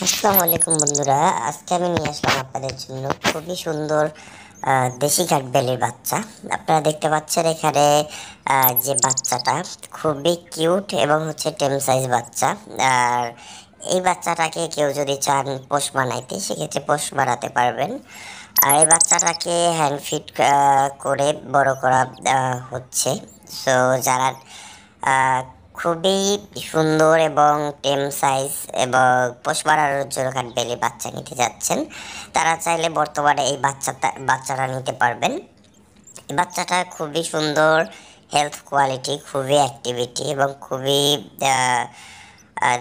আসসালামু আলাইকুম বন্ধুরা, আজকে আমি নিয়ে আসলাম আপনাদের জন্য খুবই সুন্দর দেশি কাঠবিড়ালির বাচ্চা। আপনারা দেখতে পাচ্ছেন এখানে যে বাচ্চাটা খুবই কিউট এবং টেম সাইজ বাচ্চা। আর এই বাচ্চাটাকে কেউ যদি চান পোষ বানাইতে, সেক্ষেত্রে পোষ বানাতে পারবেন। আর এই বাচ্চাটাকে হ্যান্ড ফিট করে বড় করা হচ্ছে। সো যারা আহ, খুবই সুন্দর এবং টেম সাইজ এবং পোষ মানানোর জন্য কাঠবিড়ালি বাচ্চা নিতে যাচ্ছেন, তারা চাইলে বর্তমানে এই বাচ্চাটা নিতে পারবেন। এই বাচ্চাটা খুবই সুন্দর, হেলথ কোয়ালিটি, খুবই অ্যাক্টিভিটি এবং খুবই আহ,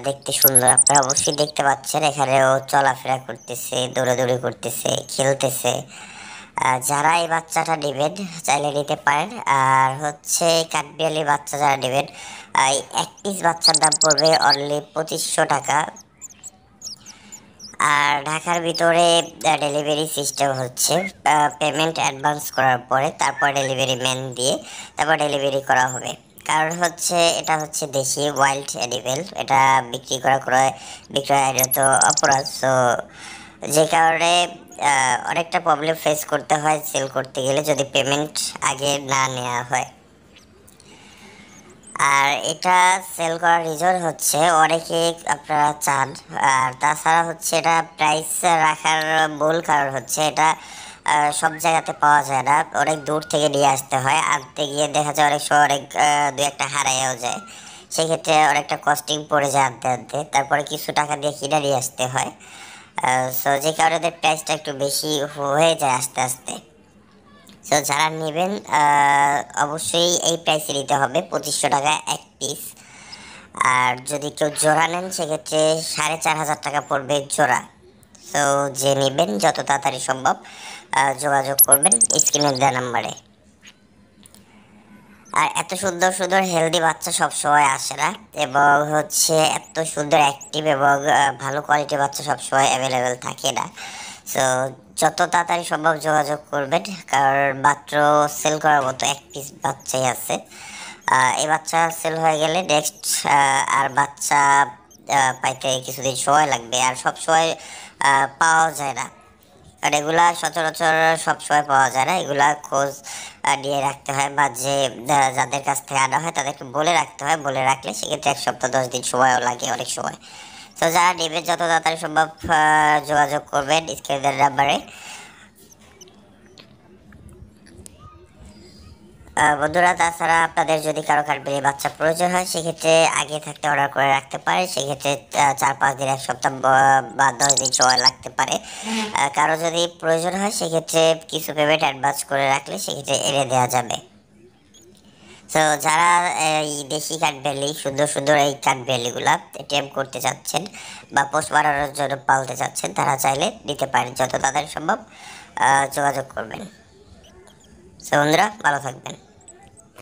দেখতে সুন্দর। আপনারা অবশ্যই দেখতে পাচ্ছেন এখানেও চলাফেরা করতেছে, দৌড়াদৌড়ি করতেছে, খেলতেছে। যারা এই বাচ্চাটা নেবেন চাইলে নিতে পারেন। আর কাঠবিড়ালি বাচ্চা যারা নেবেন, এই এক পিস বাচ্চার দাম পড়বে অনলি 2500 টাকা। আর ঢাকার ভিতরে ডেলিভারি সিস্টেম হচ্ছে পেমেন্ট অ্যাডভান্স করার পরে তারপর ডেলিভারি ম্যান দিয়ে তারপর ডেলিভারি করা হবে। কারণ এটা হচ্ছে দেশি ওয়াইল্ড অ্যানিমেল, এটা বিক্রি করা বিক্রয় আইনত অপরাধ। সো যে কারণে অনেকটা প্রবলেম ফেস করতে হয় সেল করতে গেলে, যদি পেমেন্ট আগে না নেওয়া হয়। আর এটা সেল করার রিজন হচ্ছে অনেকে আপনারা চান। আর তাছাড়া এটা প্রাইস রাখার মূল কারণ এটা সব জায়গাতে পাওয়া যায় না, অনেক দূর থেকে নিয়ে আসতে হয়। আনতে গিয়ে দেখা যায় অনেক সময় দু একটা হারাইও যায়। সেক্ষেত্রে অনেকটা কস্টিং পড়ে যায় আনতে আনতে, তারপরে কিছু টাকা দিয়ে কিনে নিয়ে আসতে হয়। সো যে কারণে ওদের প্রাইসটা একটু বেশি হয়ে যায় আস্তে আস্তে। তো যারা নেবেন অবশ্যই এই প্রাইসে নিতে হবে, 2500 টাকা এক পিস। আর যদি কেউ জোড়া নেন সেক্ষেত্রে 4500 টাকা পড়বে জোড়া। তো যে নেবেন যত তাড়াতাড়ি সম্ভব যোগাযোগ করবেন স্ক্রিনে দেওয়া নাম্বারে। আর এত সুন্দর সুন্দর হেলদি বাচ্চা সবসময় আসে না, এবং এত সুন্দর অ্যাক্টিভ এবং ভালো কোয়ালিটির বাচ্চা সবসময় অ্যাভেলেবেল থাকে না। সো যত তাড়াতাড়ি সম্ভব যোগাযোগ করবেন, কারণ মাত্র সেল করার মতো এক পিস বাচ্চাই আছে। এই বাচ্চা সেল হয়ে গেলে নেক্সট আর বাচ্চা পাইতে কিছুদিন সময় লাগবে, আর সব সময় পাওয়া যায় না। আর এগুলা সচরাচর সবসময় পাওয়া যায় না, এগুলা খোঁজ নিয়ে রাখতে হয়, বা যাদের কাছ থেকে আনা হয় তাদেরকে বলে রাখতে হয়। বলে রাখলে সেক্ষেত্রে 1 সপ্তাহ 10 দিন সময়ও লাগে অনেক সময়। তো যারা নেবেন যত তাড়াতাড়ি সম্ভব যোগাযোগ করবেন স্ক্রিনের নাম্বারে। বন্ধুরা, তাছাড়া আপনাদের যদি কারো কাঠবিড়ালি বাচ্চা প্রয়োজন হয় সেক্ষেত্রে আগে থাকতে অর্ডার করে রাখতে পারে। সেক্ষেত্রে 4-5 দিন, 1 সপ্তাহ বা 10 দিন সময় লাগতে পারে। কারো যদি প্রয়োজন হয় সেক্ষেত্রে কিছু পেমেন্ট অ্যাডভান্স করে রাখলে সেক্ষেত্রে এনে দেওয়া যাবে। তো যারা এই দেশি কাঠবিড়ালি, সুন্দর সুন্দর এই কাঠবিড়ালিগুলা টেম করতে চাচ্ছেন বা পোষ বানানোর জন্য পালতে চাচ্ছেন, তারা চাইলে নিতে পারেন, যত তাড়াতাড়ি সম্ভব যোগাযোগ করবেন। তো বন্ধুরা, ভালো থাকবেন।